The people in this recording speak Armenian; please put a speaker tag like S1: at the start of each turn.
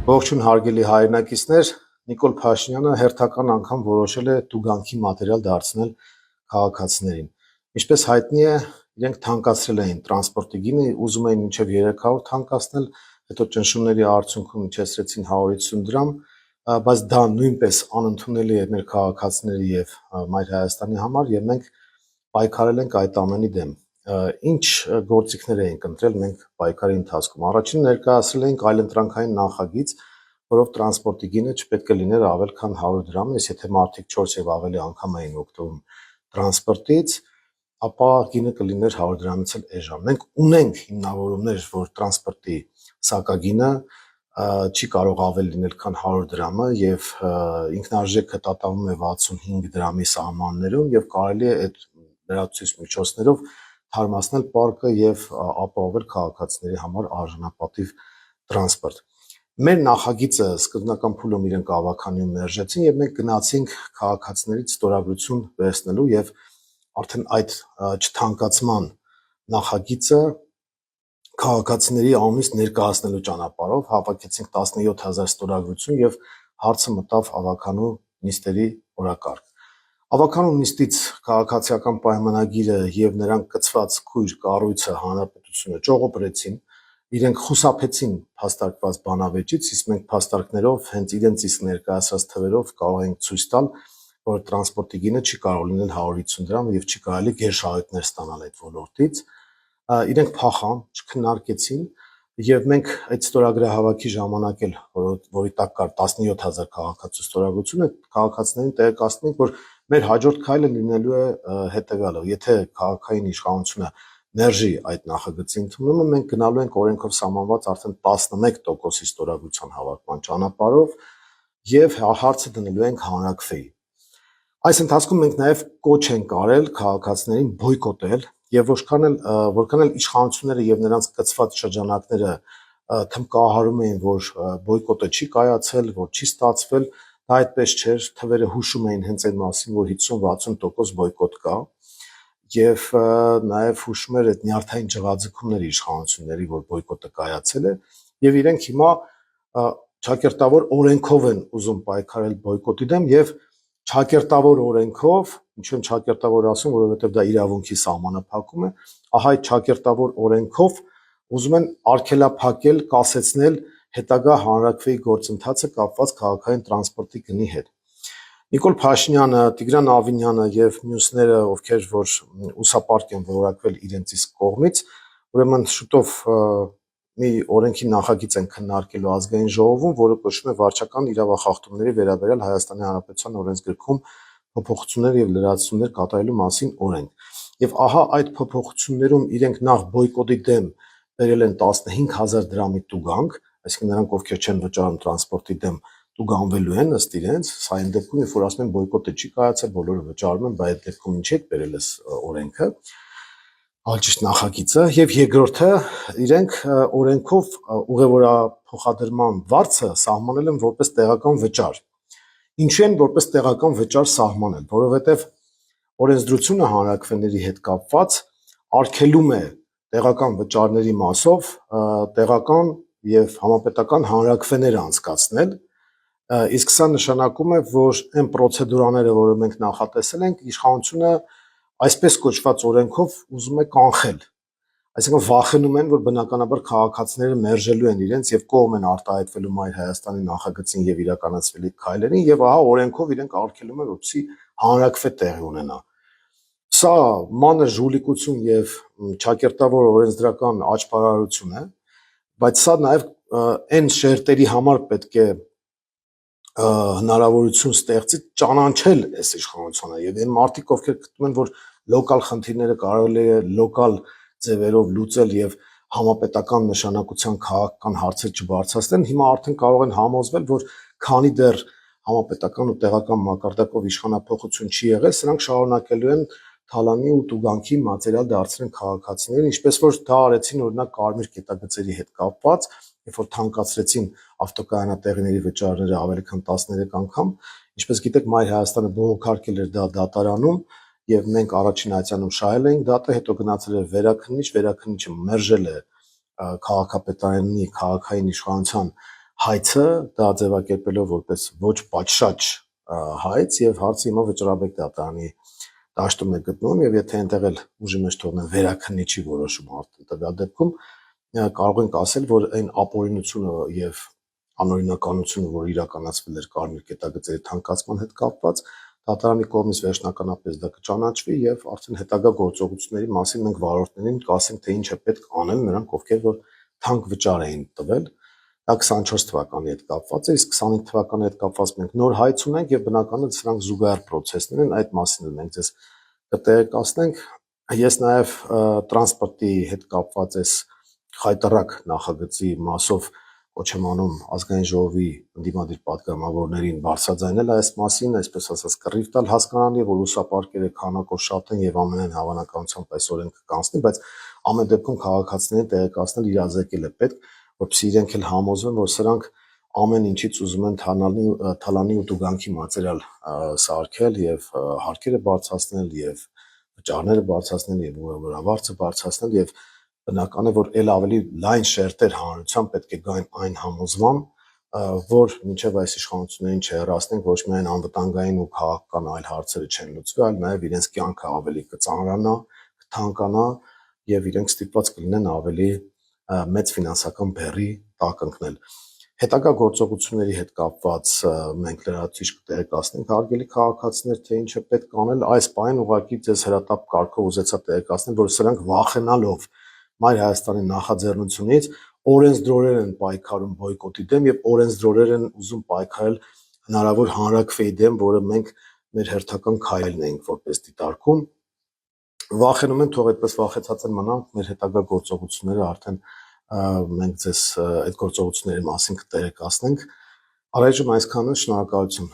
S1: Ողջույն հարգելի հայրենակիցներ, Նիկոլ Փաշինյանը հերթական անգամ որոշել է տուգանքի մատերիալ դարձնել քաղաքացիներին։ Ինչպես հայտնի է, իրենք թանկացրել էին տրանսպորտի գինը, ուզում էին մինչև 300 թանկացնել, հետո ճնշումների արդյունքում իջեցրեցին 150 դրամ, բայց դա նույնպես անընդունելի է մեր քաղաքացիների եւ Մայր Հայաստանի համար, եւ մենք պայքարել ենք այդ ամենի դեմ։ Ինչ գործիքներ էինք ընտրել մենք պայքարի ընթացքում։ Առաջին ներկայացրել էինք այլընտրանքային նախագիծ, որով տրանսպորտի գինը չպետք է լիներ ավել քան 100 դրամ, եթե մարդիկ 4 եւ ավելի անգամ էին օգտվում տրանսպորտից, ապա գինը կլիներ 100 դրամից էլ էժան։ Մենք ունենք հիմնավորումներ, որ տրանսպորտի սակագինը չի կարող ավել լինել քան 100 դրամը եւ ինքնարժեքը տատանվում է 65 դրամի սահմաններում եւ կարելի է այդ լրացուցիչ միջոցներով թարմացնել պարկը եւ ապահովել քաղաքացիների համար արժանապատիվ տրանսպորտ։ Մեր նախագիծը սկզբնական փուլում իրենք ավականիում մերժեցին եւ մենք գնացինք քաղաքացիներից ստորագրություն վերցնելու եւ արդեն այդ չթանկացման նախագիծը քաղաքացիների ամիս ներկայացնելու ճանապարհով հավաքեցինք 17000 ստորագրություն եւ հարցը մտավ ավականու նիստերի օրակարգ։ Ավականու նիստից քաղաքացիական պայմանագիրը եւ նրանք կցված քույր կառույցը հանրապետությունը ճողոպրեցին, իրենք խուսափեցին փաստարկված բանավեճից, իսկ մենք փաստարկներով հենց իրենց իսկ ներկայացած թվերով կարող ենք ցույց տալ, որ տրանսպորտի գինը չի կարող լինել 150 դրամ եւ չի կարելի գերշահույթներ ստանալ այդ ոլորտից։ Իրենք փախան, չքննարկեցին եւ մենք այդ ստորագրահավաքի ժամանակ էլ որի տակ կար 17000 քաղաքացու ստորագրություն, այդ քաղաքացիներին տեղեկացնում ենք, որ մեր հաջորդ քայլը լինելու է հետեւյալը. եթե քաղաքային իշխանությունը մերժի այդ նախագծի ընդունումը, մենք գնալու ենք օրենքով սահմանված արդեն 11% ստորագրության հավաքման ճանապարհով եւ հարցը դնելու ենք հանրաքվեի։ Այս ընթացքում մենք նաեւ կոչ ենք արել քաղաքացիներին բոյկոտել եւ որքան էլ իշխանությունները եւ նրանց կցված շրջանակները թմկահարում էին, որ բոյկոտը չի կայացել, որ չի ստացվել, դա այդպես չէր, թվերը հուշում էին հենց այն մասին, որ 50-60% բոյկոտ կա եւ նաեւ հուշում էր այդ նյարդային ջղաձգումների իշխանությունների, որ բոյկոտը կայացել է եւ իրենք հիմա ճակերտավոր օրենքով են ուզում պայքարել բոյկոտի դեմ եւ ճակերտավոր օրենքով, ինչու եմ ճակերտավոր ասում, որովհետեւ դա իրավունքի սահմանափակում է, ահա այդ ճակերտավոր օրենքով ուզում են արգելափակել, կասեցնել հետագա հանրաքվեի գործընթացը կապված քաղաքային տրանսպորտի գնի հետ։ Նիկոլ Փաշինյանը, Տիգրան Ավինյանը եւ մյուսները, ովքեր որ ուսապարկ են որակվել իրենց իսկ կողմից, ուրեմն շուտով մի օրենքի նախագիծ են քննարկելու ազգային ժողովում, որը կոչվում է վարչական իրավախախտումների վերաբերյալ Հայաստանի Հանրապետության օրենսգրքում փոփոխություններ եւ լրացումներ կատարելու մասին օրենք։ Եվ ահա այդ փոփոխություններում իրենք նախ բոյկոտի դեմ բերել են 15000 դրամի տուգանք, այսինքն նրանք ովքեր չեն վճարում տրանսպորտի դեմ տուգանվելու են ըստ իրենց, սա այն դեպքում, երբ որ ասում են բոյկոտը չի կայացել, բոլորը վճարում են, բայց այդ դեպքում ինչի՞ եք բերել այս օրենքը, ալճիշտ նախագիծը, եւ երկրորդը իրենք օրենքով ուղևորափոխադրման վարձը սահմանել են որպես տեղական վճար։ Ինչու են որպես տեղական վճար սահմանել, որովհետեւ օրենսդրությունը հանրաքվեների հետ կապված արգելում է տեղական վճարների մասով տեղական եւ համապետական հանրաքվեներ անցկացնել, իսկ սա նշանակում է, որ այն պրոցեդուրաները, որը մենք նախատեսել ենք, իշխանությունը այսպես կոչված օրենքով ուզում է կանխել, այսինքն վախենում են, որ բնականաբար քաղաքացիները մերժելու են իրենց եւ կողմ են արտահայտվելու Մայր Հայաստանի նախագծին եւ իրականացվելի քայլերին եւ ահա օրենքով իրենք արգելում են, որպեսզի հանրաքվե տեղի ունենա։ Սա մանր ժուլիկություն եւ ճակերտավոր օրենսդրական աճպարարություն է, բայց սա նաեւ այն շերտերի համար պետք է հնարավորություն ստեղծի ճանաչել այս իշխանությունը եւ այն մարդիկ, ովքեր գտնում են, որ լոկալ խնդիրները կարելի է լոկալ ձևերով լուծել եւ համապետական նշանակության քաղաքական հարցեր չբարձրացնեն, հիմա արդեն կարող են համոզվել, որ քանի դեռ համապետական ու տեղական մակարդակով իշխանափոխություն չի եղել, սրանք շարունակելու են թալանի ու տուգանքի մատերիալ դարձնել քաղաքացիներին, ինչպես որ դա արեցին օրինակ կարմիր կետագծերի հետ կապված, երբ որ թանկացրեցին ավտոկայանատեղիների վճարները ավելի քան 13 անգամ, ինչպես գիտեք, Մայր Հայաստանը բողոքարկել էր դա դատարանում եւ մենք առաջին այցանում շահել էինք դատը, հետո գնացել էր վերաքննիչ, վերաքննիչը մերժել է քաղաքապետարանի քաղաքային իշխանության հայցը դա ձևակերպելով որպես ոչ պատշաճ հայց եւ հարցը հիմա վճռաբեկ դատարանի դաշտում է գտնվում եւ եթե այնտեղ էլ ուժի մեջ թողնեն վերաքննիչի որոշում արդեն տվյալ դեպքում կարող ենք ասել, որ այն ապօրինությունը եւ անօրինականությունը, որ իրականացվել էր Կարմիր կետագծերի թանկացման հետ կապված, դատարանի կողմից վերջնականապես դա կճանաչվի եւ արդեն հետագա գործողությունների մասին մենք վարորդներին կասենք, թե ինչ է պետք անել նրանք, ովքեր որ թանկ վճար էին տվել։ Դա 24 թվականի հետ կապված է, իսկ 25 թվականի հետ կապված մենք նոր հայց ունենք եւ բնականաբար սրանք զուգահեռ process-ներ են, այդ մասին մենք ձեզ կտեղեկացնենք։ Ես նաեւ տրանսպորտի հետ կապված էս խայտարակ նախագծի մասով կոչ եմ անում ազգային ժողովի ընդդիմադիր պատգամավորներին բարձրաձայնել այս մասին, այսպես ասած կռիվ տալ հասկանալի է, որ լուսապարկերը քանակով շատ են եւ ամենայն հավանականությամբ այս օրենքը կանցնի, բայց ամեն դեպքում քաղաքացիներին տեղեկացնել իրազեկել է պետք, որպեսզի իրենք էլ համոզվեն, որ սրանք ամեն ինչից ուզում են թալանի ու տուգանքի մատերիալ սարքել եւ հարկերը բարձրացնել եւ վճարները բարձրացնել եւ որավարձը բարձրացնել եւ բնական է, որ ել ավելի լայն շերտեր հանրության պետք է գային այն համոզման, որ մինչև այս իշխանություններին չհեռացնենք ոչ միայն անվտանգային ու քաղաքական այլ հարցերը չեն լուծվի, այլ նաև իրենց կյանքը ավելի կծանրանա, կթանկանա եւ իրենք ստիպված կլինեն ավելի մեծ ֆինանսական բեռի տակ ընկնել։ Հետագա գործողությունների հետ կապված մենք լրացուցիչ կտեղեկացնենք հարգելի քաղաքացիներ, թե ինչ է պետք անել։ Այս պահին ուղղակի ձեզ հրատապ կարգով ուզեցա տեղեկացնել, որ սրանք վախենալով Մայր Հայաստանի նախաձեռնությունից օրենսդրորեր են պայքարում բոյկոտի դեմ եւ օրենսդրորեր են ուզում պայքարել հնարավոր հանրաքվեի դեմ, որը մենք մեր հերթական քայլն էինք որպես դիտարկում։ Վախենում են, թող այդպես վախեցած են մնանք, մեր հետագա գործողությունները արդեն մենք ձեզ այդ գործողությունների մասին կտեղեկացնենք։ Առայժմ այսքանը, շնորհակալություն։